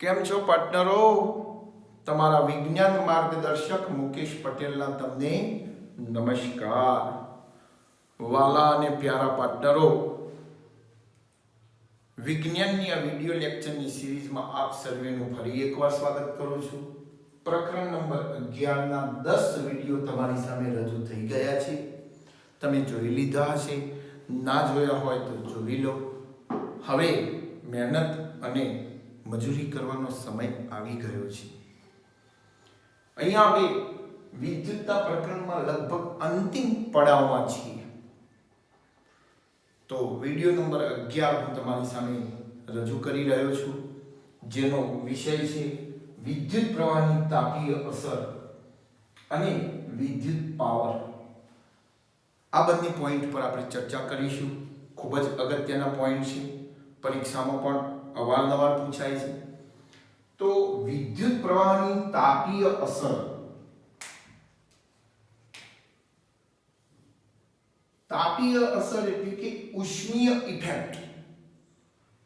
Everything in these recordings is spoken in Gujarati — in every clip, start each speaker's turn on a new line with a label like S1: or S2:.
S1: કેમ છો પાર્ટનરો? તમારા વિજ્ઞાન માર્ગદર્શક મુકેશ પટેલના તમને નમસ્કાર. વાલા અને પ્યારા પાર્ટનરો, વિજ્ઞાનની આ વિડિયો લેક્ચરની સિરીઝમાં આપ સર્વેનું ફરી એકવાર સ્વાગત કરું છું. પ્રકરણ નંબર 11 ના 10 વિડિયો તમારી સામે રજૂ થઈ ગયા છે. તમે જોઈ લીધા હશે, ના જોયા હોય તો જોઈ લો. હવે મહેનત અને મજૂરી કરવાનો સમય આવી ગયો છે. અહીંયા આપણે વિદ્યુતના પ્રકરણમાં લગભગ અંતિમ પડાવમાં છીએ. તો વિડિયો નંબર 11 હું તમારી સામે રજૂ કરી રહ્યો છું, જેનો વિષય છે વિદ્યુત પ્રવાહની તાપીય અસર અને વિદ્યુત પાવર. આ બંને પોઈન્ટ પર આપણે ચર્ચા કરીશું. ખૂબ જ અગત્યના પોઈન્ટ છે, પરીક્ષામાં પણ અવારનવાર પૂછાય છે. તો વિદ્યુત પ્રવાહની તાપીય અસર. તાપીય અસર એટલે કે ઉષ્મીય ઇફેક્ટ,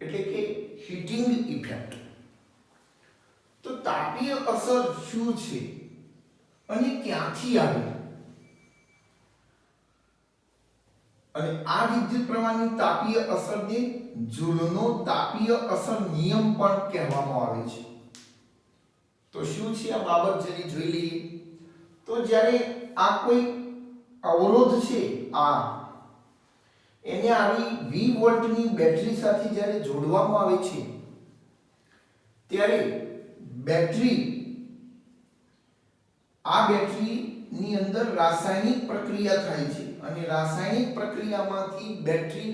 S1: એટલે કે હીટિંગ ઇફેક્ટ. તો તાપીય અસર શું છે અને ક્યાંથી આવે? અને આ વિદ્યુત પ્રવાહની તાપીય અસરને જૂલનો તાપીય અસર નિયમ પણ કહેવામાં આવે છે. તો શું છે આ બાબત જરી જોઈ લઈએ. તો જ્યારે આ કોઈ અવરોધ છે, એને આવી 20 વોલ્ટની બેટરી સાથે જ્યારે જોડવામાં આવે છે, ત્યારે બેટરીની અંદર રાસાયણિક પ્રક્રિયા થાય છે અને રાસાયણિક પ્રક્રિયામાંથી બેટરી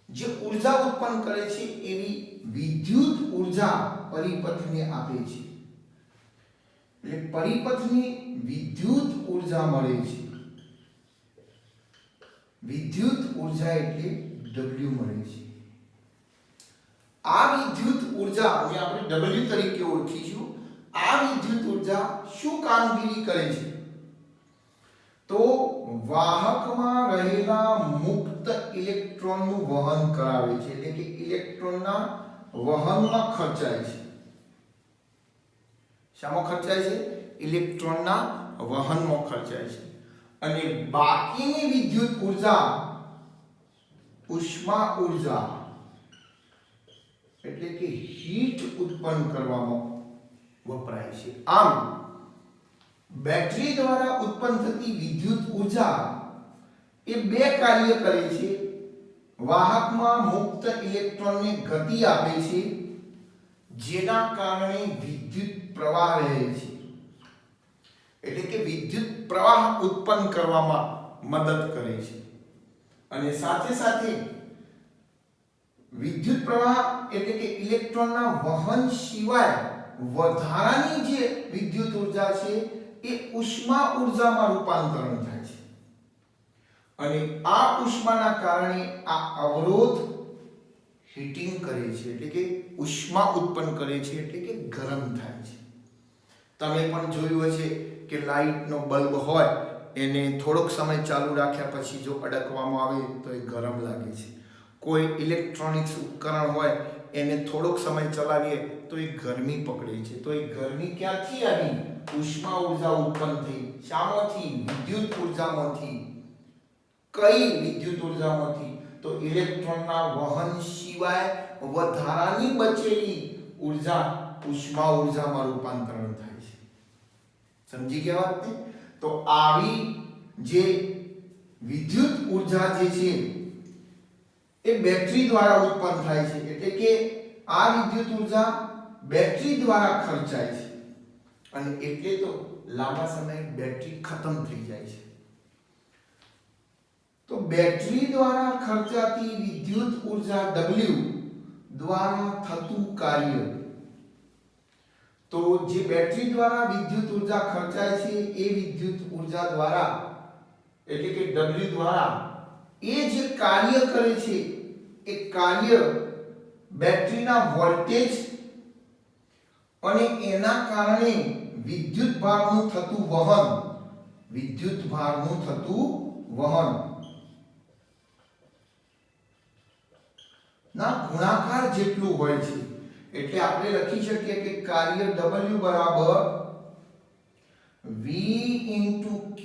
S1: જે ઊર્જા ઉત્પન્ન કરે છે એવી વિદ્યુત ઊર્જા પરિપથને આપે છે. એટલે પરિપથની વિદ્યુત ઊર્જા મળે છે. વિદ્યુત ઊર્જા એટલે W મળે છે. આ વિદ્યુત ઊર્જા જે આપણે W તરીકે ઓળખીશું, આ વિદ્યુત ઊર્જા શું કામગીરી કરે છે? તો વાહકમાં રહેલા મુક્ત ઇલેક્ટ્રોનનું વહન કરાવે છે, એટલે કે ઇલેક્ટ્રોનના વહનમાં ખર્ચાય છે. શામાં ખર્ચાય છે? ઇલેક્ટ્રોનના વહનમાં ખર્ચાય છે. અને બાકીની વિદ્યુત ઊર્જા ઉષ્મા ઊર્જા એટલે કે હીટ ઉત્પન્ન કરવામાં વપરાય છે. આમ બેટરી દ્વારા ઉત્પન્ન થતી વિદ્યુત ઊર્જા એ બે કાર્ય કરે છે. વાહકમાં મુક્ત ઇલેક્ટ્રોનને ગતિ આપે છે, જેના કારણે વિદ્યુત પ્રવાહ રહે છે, એટલે કે વિદ્યુત પ્રવાહ ઉત્પન્ન કરવામાં મદદ કરે છે. અને સાથે સાથે વિદ્યુત પ્રવાહ એટલે કે ઇલેક્ટ્રોનના વહન સિવાય વધારાની જે વિદ્યુત ઊર્જા છે એ ઉષ્મા ઊર્જામાં રૂપાંતરણ થાય છે. અને આ ઉષ્માના કારણે આ અવરોધ હીટિંગ કરે છે, એટલે કે ઉષ્મા ઉત્પન્ન કરે છે, એટલે કે ગરમ થાય છે. તમે પણ જોયું હશે કે લાઇટનો બલ્બ હોય, એને થોડોક સમય ચાલુ રાખ્યા પછી જો અડકવામાં આવે તો એ ગરમ લાગે છે. કોઈ ઇલેક્ટ્રોનિક્સ ઉપકરણ હોય, એને થોડોક સમય ચલાવીએ તો એ ગરમી પકડે છે. તો એ ગરમી ક્યાંથી આવી? ઉષ્મા ઊર્જા ઉત્પન્ન થઈ. શામાંથી? વિદ્યુત ઊર્જામાંથી. કઈ વિદ્યુત ઊર્જામાંથી? તો ઇલેક્ટ્રોનના વહન સિવાય વધારાની બચેલી ઊર્જા ઉષ્મા ઊર્જામાં રૂપાંતરણ થાય છે. સમજી ગયા વાતને? તો આવી જે વિદ્યુત ઊર્જા જે છે એ બેટરી દ્વારા ઉત્પન્ન થાય છે, એટલે કે આ વિદ્યુત ઊર્જા બેટરી દ્વારા ખર્ચાય છે. અને એટલે તો લાંબા સમયે બેટરી ખતમ થઈ જાય છે. તો બેટરી દ્વારા ખર્ચાતી વિદ્યુત ઊર્જા W દ્વારા થતું કાર્ય. તો જે બેટરી દ્વારા વિદ્યુત ઊર્જા ખર્ચાય છે એ વિદ્યુત ઊર્જા દ્વારા, એટલે કે W દ્વારા એ જે કાર્ય કરે છે એ કાર્ય બેટરીના વોલ્ટેજ અને એના કારણે વિદ્યુત ભારનું થતું વહન ના ગુણાકાર જેટલું હોય છે. એટલે આપણે લખી શકીએ કે કાર્ય W બરાબર V * Q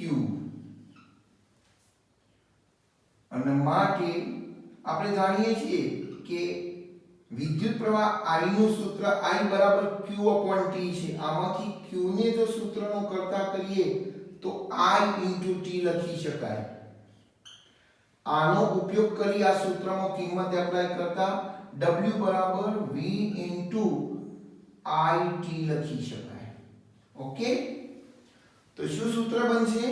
S1: અને માટે આપણે જાણીએ છીએ કે વિદ્યુત પ્રવાહ I નું સૂત્ર I બરાબર Q/T છે. આમાંથી Q ને જો સૂત્રનો કરતા કરીએ તો I * T લખી શકાય. આનો ઉપયોગ કરી આ સૂત્રમાં કિંમત એપ્લાય કરતા W બરાબર V * IT લખી શકાય. ઓકે, તો શું સૂત્ર બનશે?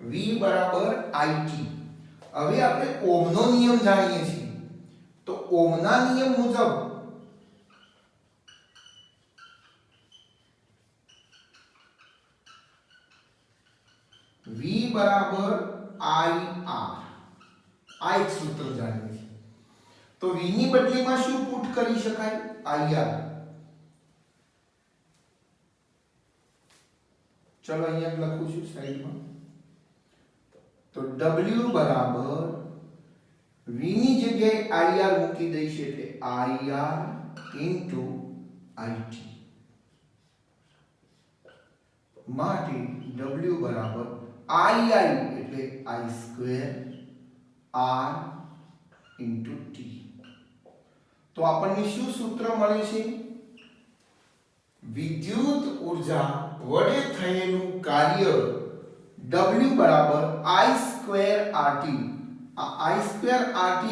S1: V બરાબર IT. હવે આપણે ઓહમનો નિયમ જાણીએ છીએ. તો ઓહમના નિયમ મુજબ V બરાબર IR. આ એક સૂત્ર જાણીએ છીએ. તો V ની બદલીમાં શું પુટ કરી શકાય? IR. ચલો અહીંયા લખું છું સાઈડમાં. તો W બરાબર V ની જગ્યાએ IR મૂકી દઈશ એટલે IR * IT. માટે W બરાબર II એટલે I² R * T. તો આપણને શું સૂત્ર મળે છે? વિદ્યુત ઊર્જા વડે થયેલું કાર્ય W બરાબર I² RT. આ I² RT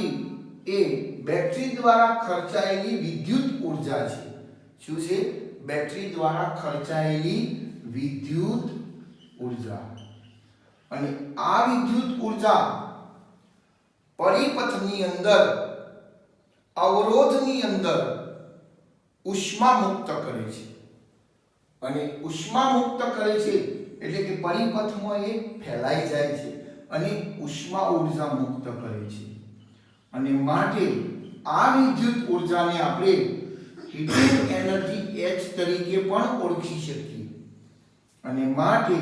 S1: એ બેટરી દ્વારા ખર્ચાયેલી વિદ્યુત ઊર્જા છે. શું છે? બેટરી દ્વારા ખર્ચાયેલી વિદ્યુત ઊર્જા. અને આ વિદ્યુત ઊર્જા પરિપથની અંદર અવરોધની અંદર ઉષ્મા મુક્ત કરે છે. અને ઉષ્મા મુક્ત કરે છે એટલે કે પરિપથમાં એ ફેલાઈ જાય છે અને ઉષ્મા ઊર્જા મુક્ત કરે છે. અને માટે આ વિદ્યુત ઊર્જાને આપણે હીટિંગ એનર્જી H તરીકે પણ ઓળખી શકીએ. અને માટે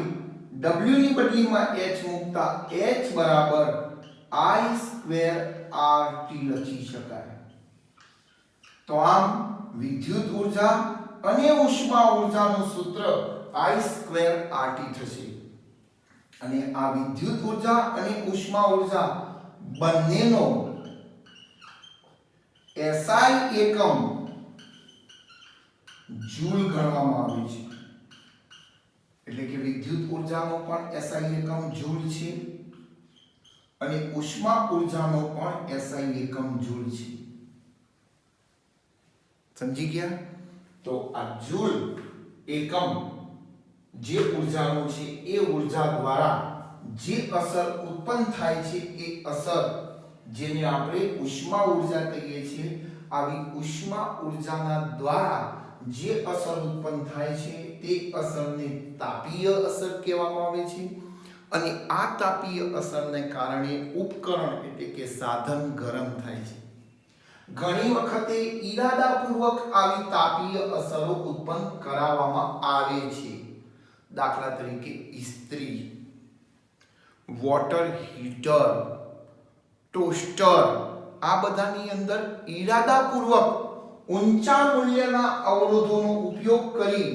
S1: W ની બદલીમાં H મૂકતા H બરાબર I² RT લખી શકાય. તો આમ વિદ્યુત ઊર્જા અને ઉષ્મા ઊર્જાનું સૂત્ર I² RT થશે. અને આ વિદ્યુત ઊર્જા અને ઉષ્મા ઊર્જા બંનેનો SI એકમ જૂલ ગણવામાં આવે છે. એટલે કે વિદ્યુત ઊર્જાનો પણ SI એકમ જૂલ છે અને ઉષ્મા ઊર્જાનો પણ SI એકમ જૂલ છે. સમજી ગયા? તો આ જૂલ એકમ જે ઊર્જાનો છે એ ઊર્જા દ્વારા જે અસર ઉત્પન્ન થાય છે એ અસર જેને આપણે ઉષ્મા ઊર્જા કહીએ છીએ, આવી ઉષ્મા ઊર્જાના દ્વારા જે અસર ઉત્પન્ન થાય છે તે અસરને તાપીય અસર કહેવામાં આવે છે. અને આ તાપીય અસરને કારણે ઉપકરણ એટલે કે સાધન ગરમ થાય છે. ઘણી વખતે ઈરાદાપૂર્વક આવી તાપીય અસરો ઉત્પન્ન કરાવવામાં આવે છે. દાખલા તરીકે ઇસ્ત્રી, વોટર હીટર, ટોસ્ટર, આ બધાની અંદર ઈરાદાપૂર્વક ઊંચા મૂલ્યના અવરોધોનો ઉપયોગ કરી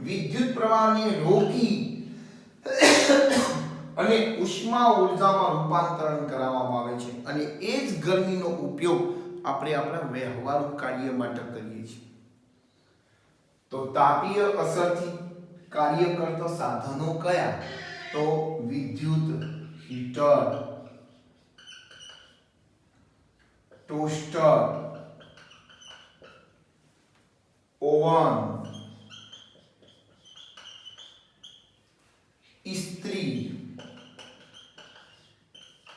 S1: વિદ્યુત પ્રવાહને રોકી અને ઉષ્મા ઊર્જામાં રૂપાંતરણ કરાવવામાં આવે છે. અને એ જ ગરમીનો ઉપયોગ આપણે આપણા વ્યવહારુ કાર્ય માટે કરીએ છીએ. તો તાપીય અસરથી કાર્ય કરતા સાધનો કયા? તો વિદ્યુત હીટર, ટોસ્ટર, ઓવન, ઇસ્ત્રી,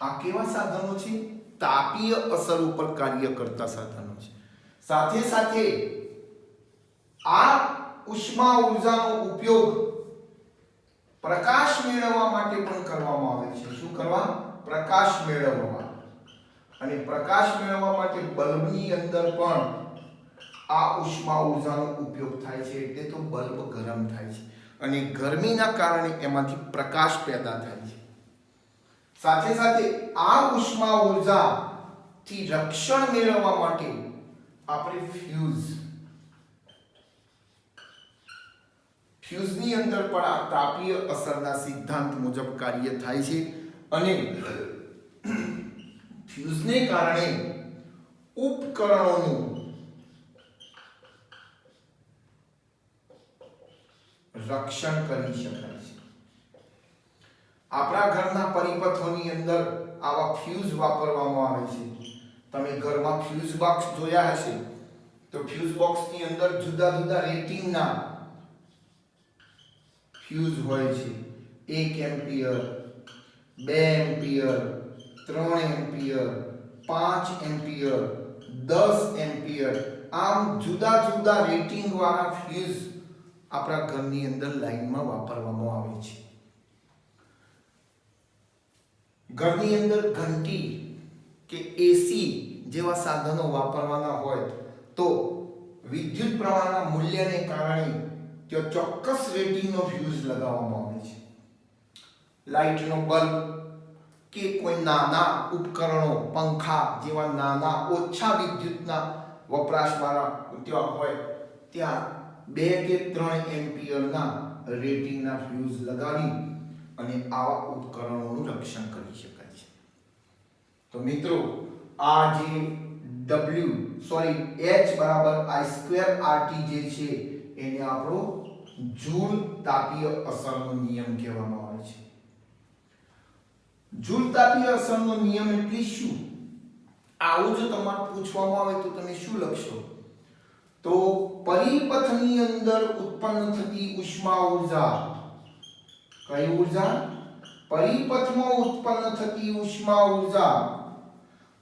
S1: આ કેવા સાધનો છે? તાપીય અસર ઉપર કાર્ય કરતા સાધનો છે. સાથે સાથે આ ઉષ્મા ઊર્જાનો ઉપયોગ પ્રકાશ મેળવવા માટે પણ કરવામાં આવે છે. શું કરવા? પ્રકાશ મેળવવા. અને પ્રકાશ મેળવવા માટે બલ્બની અંદર પણ આ ઉષ્મા ઊર્જાનો ઉપયોગ થાય છે. એટલે તો બલ્બ ગરમ થાય છે અને ગરમીના કારણે એમાંથી પ્રકાશ પેદા થાય છે. સાથે સાથે આ ઉષ્મા ઊર્જાથી રક્ષણ મેળવવા માટે આપણે ફ્યુઝ ફ્યુઝની અંદર પણ આ તાપીય અસરના સિદ્ધાંત મુજબ કાર્ય થાય છે અને ફ્યુઝને કારણે ઉપકરણોનું રક્ષણ કરી શકાય છે. આપણા ઘરના પરિપથોની અંદર આવા ફ્યુઝ વાપરવામાં આવે છે. તમે ઘરમાં ફ્યુઝ બોક્સ જોયા હશે તો ફ્યુઝ બોક્સની અંદર જુદા જુદા રેટિંગના ફ્યુઝ હોય છે. 1 ampere, 2 ampere, 3 ampere, 5 ampere, 10 ampere, આમ જુદા જુદા રેટિંગ વાળા ફ્યુઝ આપણા ઘરની અંદર લાઈનમાં વાપરવામાં આવે છે. ઘરની અંદર ઘંટી કે એસી જેવા સાધનો વાપરવાના હોય તો વિદ્યુત પ્રવાહના મૂલ્યને કારણે ત્યાં ચોક્કસ રેટિંગનો ફ્યુઝ લગાવવામાં આવે છે. લાઇટનો બલ્બ કે કોઈ નાના ઉપકરણો, પંખા જેવા નાના ઓછા વિદ્યુતના વપરાશવાળા ત્યાં હોય ત્યાં 2 કે 3 એમ્પિયરના રેટિંગના ફ્યુઝ લગાવી અને આવા ઉપકરણોનું રક્ષણ કરી શકાય છે. તો મિત્રો આ જે H બરાબર I²RT જે છે એને આપણો જૂલ તાપીય અસરનો નિયમ કહેવામાં આવે છે. જૂલ તાપીય અસરનો નિયમ એટલે શું? આવું જો તમારે પૂછવામાં આવે તો તમે શું લખશો? તો પરિપથની અંદર ઉત્પન્ન થતી ઉષ્મા ઉર્જા, કઈ ઉર્જા? પરિપથમાં ઉત્પન્ન થતી ઉષ્મા ઉર્જા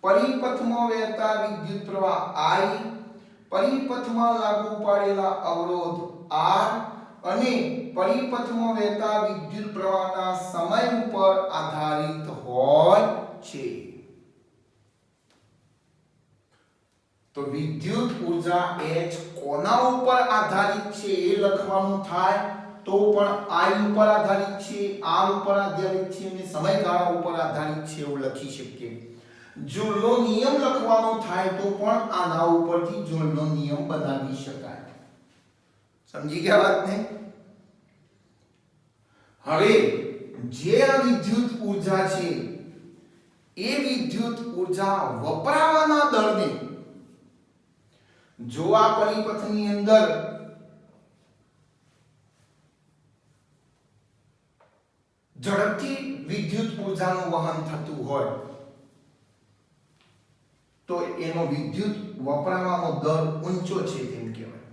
S1: પરિપથમાં વહેતા વિદ્યુત પ્રવાહ I, પરિપથમાં લાગુ પાડેલા અવરોધ R અને પરિપથમાં વહેતા વિદ્યુત પ્રવાહના સમય ઉપર આધારિત હોય છે. તો વિદ્યુત ઉર્જા H કોના ઉપર આધારિત છે એ લખવાનું થાય તો પણ I ઉપર આધારિત છે, R ઉપર આધારિત છે અને સમયગાળા ઉપર આધારિત છે એવું લખી શકીએ. જૂલનો નિયમ લખવાનો થાય તો પણ આના ઉપરથી જૂલનો નિયમ બનાવી શકાય. સમજી ગયા વાતને? હવે જે આ વિદ્યુત ઉર્જા છે એ વિદ્યુત ઉર્જા વપરાવાના દરને જો આ પરિપથની અંદર ઝડપથી વિદ્યુત ઉર્જાનું વહન થતું હોય તો એનો વિદ્યુત વપરાવાનો દર ઊંચો છે તેમ કહેવાય.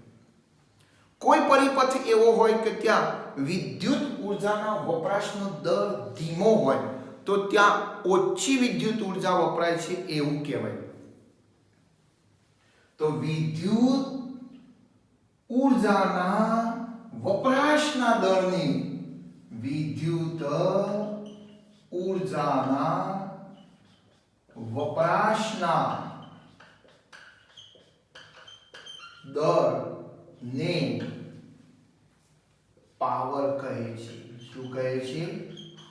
S1: કોઈ પરિપથ એવો હોય કે ત્યાં વિદ્યુત ઉર્જાના વપરાશનો દર ધીમો હોય તો ત્યાં ઓછી વિદ્યુત ઉર્જા વપરાય છે એવું કહેવાય. તો વિદ્યુત ઉર્જાના વપરાશના દરને વિદ્યુત ઉર્જાના વપરાશના દરને પાવર કહે છે. શું કહે છે?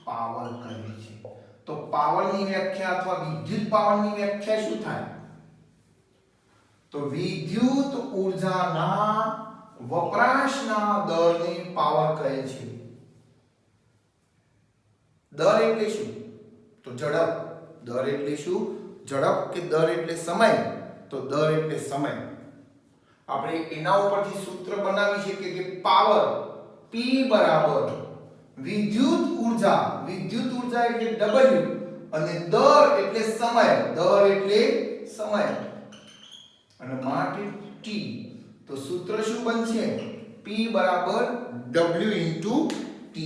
S1: પાવર કહે છે. તો પાવરની વ્યાખ્યા અથવા વિદ્યુત પાવરની વ્યાખ્યા શું થાય? તો વિદ્યુત ઉર્જાના વપરાશના દરને પાવર કહે છે. દર એટલે શું? તો ઝડપ. દર એટલે શું? ઝડપ કે દર એટલે સમય? તો દર એટલે સમય. આપણે એના ઉપરથી સૂત્ર બનાવી શકીએ કે પાવર P બરાબર વિદ્યુત ઉર્જા એટલે W અને દર એટલે સમય. દર એટલે સમય અને માટે T. તો સૂત્ર શું બનશે? P બરાબર W into T.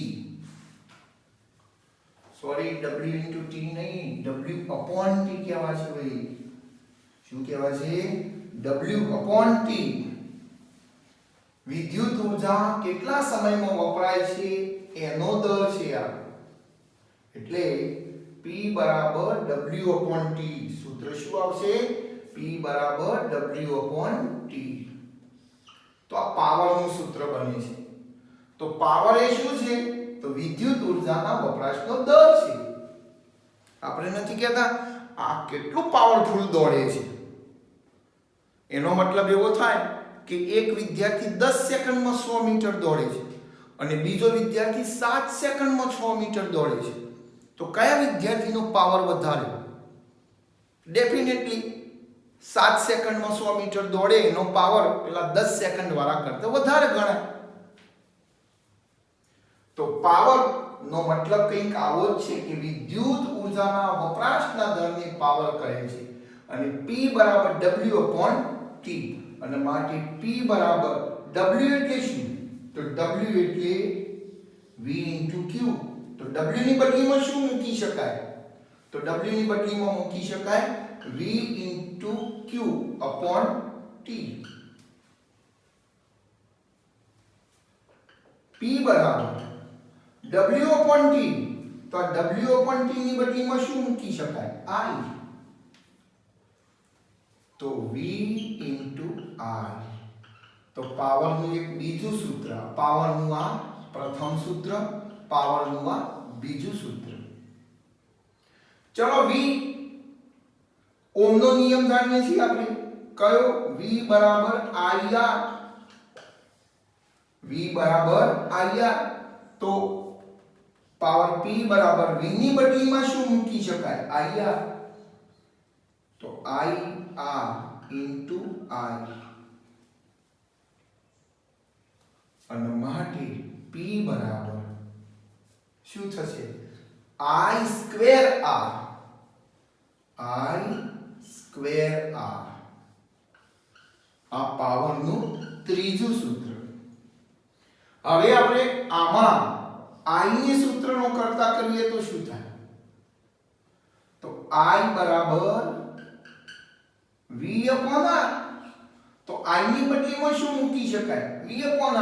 S1: Sorry, W into T નહીં, W upon T કહેવાય છે ભાઈ. શું કહેવાય છે? W upon T. વિદ્યુત ઉર્જા કેટલા સમયમાં વપરાય છે એનો દર છે આ. એટલે P બરાબર W upon T. સૂત્ર શું આવશે? P બરાબર W upon T. તો આ પાવરનું સૂત્ર બને છે. તો પાવર એ શું છે? તો વિદ્યુત ઉર્જાના વપરાશનો દર છે. આપણે નથી કહેતા આ કેટલું પાવરફુલ દોડે છે. એનો મતલબ એવો થાય કે એક વિદ્યાર્થી 10 સેકન્ડમાં 100 મીટર દોડે છે. અને બીજો વિદ્યાર્થી 7 સેકન્ડમાં 6 મીટર દોડે છે, તો કયા વિદ્યાર્થીનો પાવર વધારે? ડેફિનેટલી 7 સેકન્ડમાં 100 મીટર દોડે એનો પાવર પેલા 10 સેકન્ડ વાળા કરતા વધારે ગણાય. તો પાવર નો મતલબ કંઈક આવો જ છે કે વિદ્યુત ઊર્જાના વપરાશના દરને પાવર કહે છે. અને P બરાબર W/T, અને માટે P બરાબર W એટલે શું? તો W એટલે V * Q. તો W ની બદલીમાં શું મૂકી શકાય? તો W ની બદલીમાં મૂકી શકાય V * Q/T. P બરાબર W/T, તો આ W/T ની બદલીમાં શું મૂકી શકાય? I. તો V * I. તો પાવરનું એક બીજું સૂત્ર, પાવરનું આ પ્રથમ સૂત્ર, પાવરનું આ બીજું સૂત્ર. ચલો V ઓહમનો નિયમ જાણીએ છીએ આપણે. કયો? V બરાબર IR. V બરાબર IR. તો પાવર P બરાબર V ની બદલીમાં શું મૂકી શકાય? IR. તો IR * I. અને માટે P બરાબર શું થશે? I²R. I²R. આ પાવરનું ત્રીજું સૂત્ર. હવે આપણે આમાં I ને સૂત્રનો કરતા કરીએ તો શું થાય? તો I બરાબર V/R. તો I ની બદલીમાં શું મૂકી શકાય? V/R.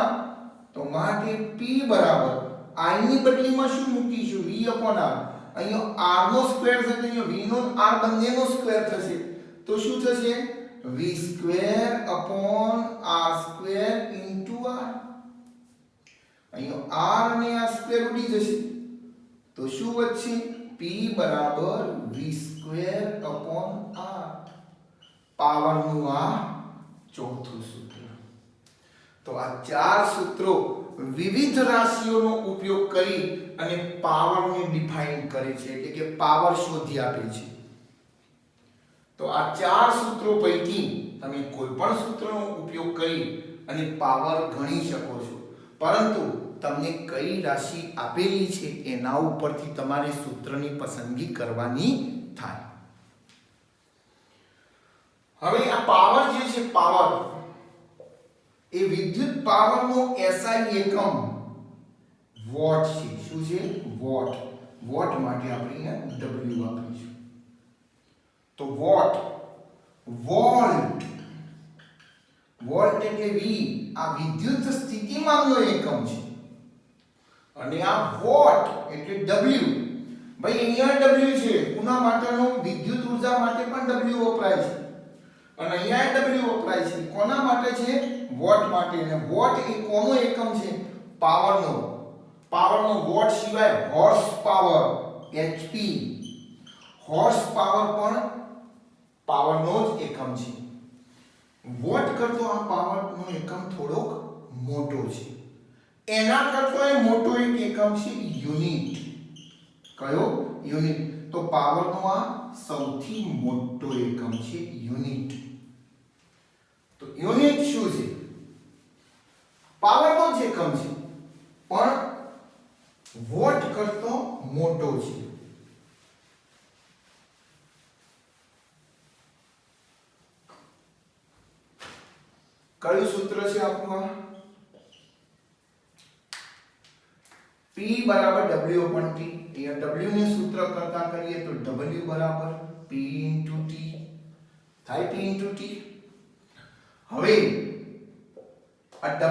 S1: તો માટે P બરાબર I ની બદલીમાં શું મૂકીશું? V/R. અહીંયા R નો સ્ક્વેર છે તો અહીંયા V નો R બંનેનો સ્ક્વેર થશે, તો શું થશે? V²/R² * R. અહીંયા R અને આ સ્ક્વેર ઉડી જશે, તો શું વધશે? P બરાબર V²/R. પાવરનું આ ચોથું સૂત્ર. તો આ ચાર સૂત્રો વિવિધ રાશિઓનો ઉપયોગ કરી અને પાવરને ડિફાઇન કરે છે, એટલે કે પાવર શોધી આપે છે. તો આ ચાર સૂત્રો પૈકી તમે કોઈ પણ સૂત્રનો ઉપયોગ કરી અને પાવર ગણી શકો છો, પરંતુ તમને કઈ રાશિ આપેલી છે એના ઉપરથી તમારે સૂત્રની પસંદગી કરવાની થાય. હવે આ પાવર જે છે, પાવર એ વિદ્યુત પાવરનો SI એકમ વોટ છે. શું છે? વોટ. વોટ માટે આપણે W વાપરીશું. તો વોટ, વોલ્ટ, વોલ્ટ એટલે V, આ વિદ્યુત સ્થિતિમાનનો એકમ છે. અને આ વોટ એટલે W. ભાઈ અહીંયા W છે, કોના માટેનો? વિદ્યુત ઊર્જા માટે પણ W વપરાય છે, અને અહીંયા W વપરાય છે. કોના માટે છે? વોટ માટે. અને વોટ એ કોનો એકમ છે? પાવરનો. પાવરનો વોટ સિવાય horse power HP, horse power પણ પાવરનો જ એકમ છે. વોટ કરતો આ પાવરનો એકમ થોડોક મોટો છે. એના કરતા મોટો એક એકમ છે યુનિટ. કયો? યુનિટ. તો પાવરનો આ સૌથી મોટો એકમ છે યુનિટ. તો યુનિટ શું છે? પાવરનો જ એકમ છે, પણ વોટ કરતો મોટો છે. કયું સૂત્ર છે આપણું? P બરાબર W/T. અહીંયા W ને સૂત્ર કરતા કરીએ તો W બરાબર P * T થાય. P * T. હવે આ W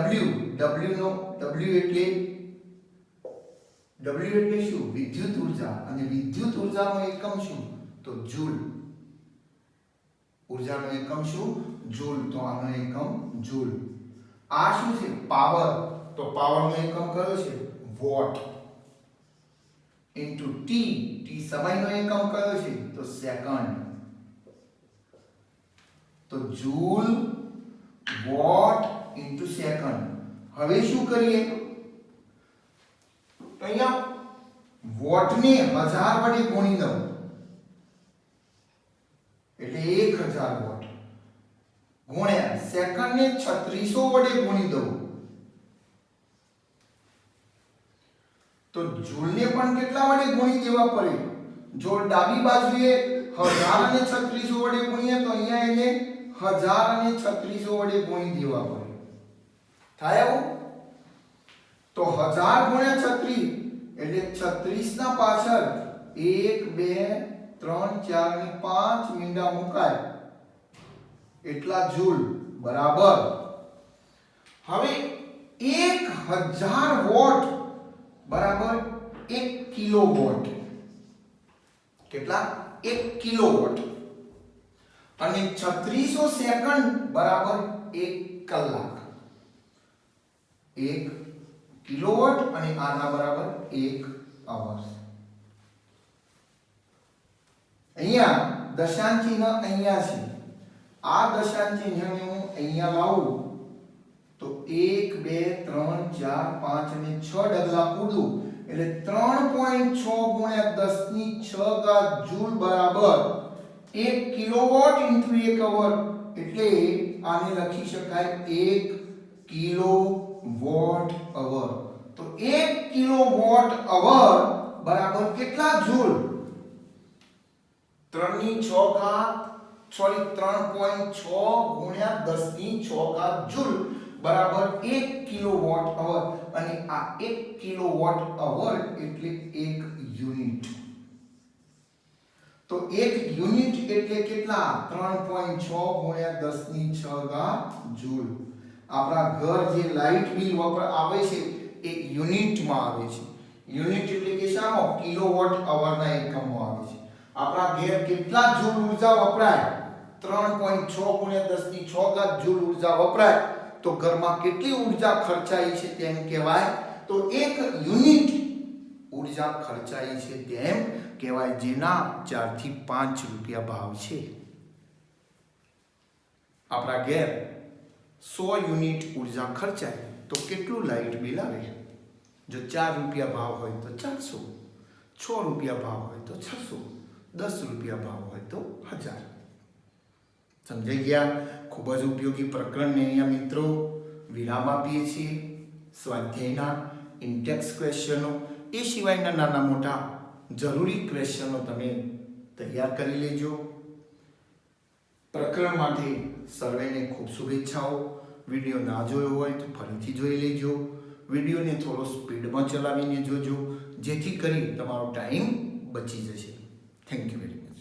S1: નો W એટલે શું? વિદ્યુત ઊર્જા. અને વિદ્યુત ઊર્જાનો એકમ શું? તો જૂલ. ઊર્જાનો એકમ શું? જૂલ. તો આનો એકમ જૂલ. આ શું છે? પાવર. તો પાવરનો એકમ કયો છે? વોટ. Into T. T સમયનો એકમ કયો છે? તો સેકન્ડ. તો જૂલ, વોટ ઇન્ટુ સેકન્ડ. હવે શું કરીએ? વોટને 1000 વડે ગુણી દઉં એટલે 1000 વોટ ગુણ્યા સેકન્ડને 3600 વડે ગુણી દઉં તો જૂલને પણ કેટલા વડે ગુણી દેવા પડે? જો ડાબી બાજુએ 1000 અને 3600 વડે ગુણીએ તો અહીંયા એને 1000 અને 3600 વડે ગુણી દેવા પડે. થાય આવું? તો 1000 ગુણ્યા 36 એટલે 36 ના પાછળ 1 2 3 4 અને 5 મીંડા મુકાય એટલા જૂલ બરાબર. હવે 1000 વોટ બરાબર 1 કિલોવોટ. કેટલા? 1 કિલોવોટ. અને 3600 સેકન્ડ બરાબર 1 કલાક. 1 કિલોવોટ અને આના બરાબર 1 અવર. અહીંયા દશાંશ ચિહ્ન અહીંયા છે. આ દશાંશ ચિહ્નને હું અહીંયા લાવું તો 1 2 3 4 5 અને 6 ડગલા કૂદું એટલે 3.6 ગુણ્યા 10 ની 6 ઘાત જૂલ બરાબર 1 કિલોવોટ ઇન્ટુ 1 અવર એટલે આને લખી શકાય 1 કિલોવોટ અવર. તો 1 કિલોવોટ અવર બરાબર કેટલા જૂલ? 3 ની 6 ઘાત 3.6 ગુણ્યા 10 ની 6 ઘાત જૂલ બરાબર 1 કિલોવોટ અવર. અને આ 1 કિલોવોટ અવર એટલે 1 યુનિટ. તો 1 યુનિટ એટલે કેટલા? 3.6 ગુણ્યા 10 ની 6 ઘાત જૂલ. આપણા ઘર જે લાઇટ બિલ આવે છે એ યુનિટમાં આવે છે. યુનિટ એટલે કે શામાં? કિલોવોટ અવરના એકમમાં આવે છે. આપણા ઘેર કેટલા જૂલ ઊર્જા વપરાય? 3.6 ગુણ્યા 10 ની 6 ઘાત જૂલ ઊર્જા વપરાય તો ઘરમાં કેટલી ઊર્જા ખર્ચાઈ છે તેમ કહેવાય? તો 1 યુનિટ ઊર્જા ખર્ચાઈ છે તેમ કહેવાય, જેના 4 થી 5 રૂપિયા ભાવ છે. આપણા ઘેર 100 યુનિટ ઊર્જા ખર્ચાય તો કેટલું લાઇટ બિલ આવે? જો 4 રૂપિયા ભાવ હોય તો 400, 6 રૂપિયા ભાવ હોય તો 600, 10 રૂપિયા ભાવ હોય તો 1000. સમજાઈ ગયા? ખૂબ જ ઉપયોગી પ્રકરણને અહીંયા મિત્રો વિરામ આપીએ છીએ. સ્વાધ્યાયના ઇન્ટેક્સ ક્વેશ્ચનો એ સિવાયના નાના મોટા જરૂરી ક્વેશ્ચનો તમે તૈયાર કરી લેજો. પ્રકરણ માટે સર્વેને ખૂબ શુભેચ્છાઓ. વિડીયો ના જોયો હોય તો ફરીથી જોઈ લેજો. વિડીયોને થોડો સ્પીડમાં ચલાવીને જોજો, જેથી કરી તમારો ટાઈમ બચી જશે. Thank you very much.